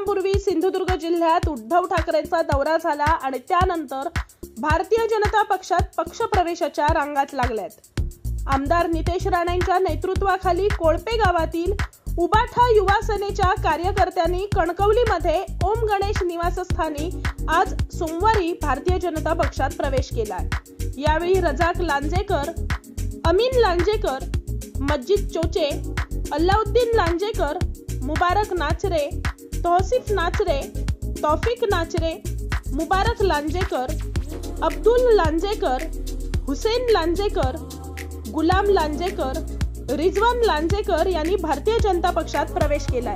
दिवसांपूर्वी सिंधुदुर्ग जिल्ह्यात उद्धव ठाकरेंचा दौरा झाला आणि त्यानंतर भारतीय जनता पक्षात पक्षप्रवेशाच्या रांगात लागल्यात। आमदार नितेश राणेंच्या नेतृत्वाखाली कोळपे गावातील उबाठा युवा सेनेच्या कार्यकर्त्यांनी कणकवलीमध्ये ओम गणेश निवासस्थानी आज सोमवारी भारतीय जनता पक्षात प्रवेश केलाय। यावेळी रजाक लांजेकर, अमीन लांजेकर, मस्जिद चोचे, अल्लाउद्दीन लांजेकर, मुबारक नाचरे, तौसिफ नाचरे, तौफिक नाचरे, मुबारक लांजेकर, अब्दुल लांजेकर, हुसेन लांजेकर, गुलाम लांजेकर, रिजवान लांजेकर यांनी भारतीय जनता पक्षात प्रवेश केलाय।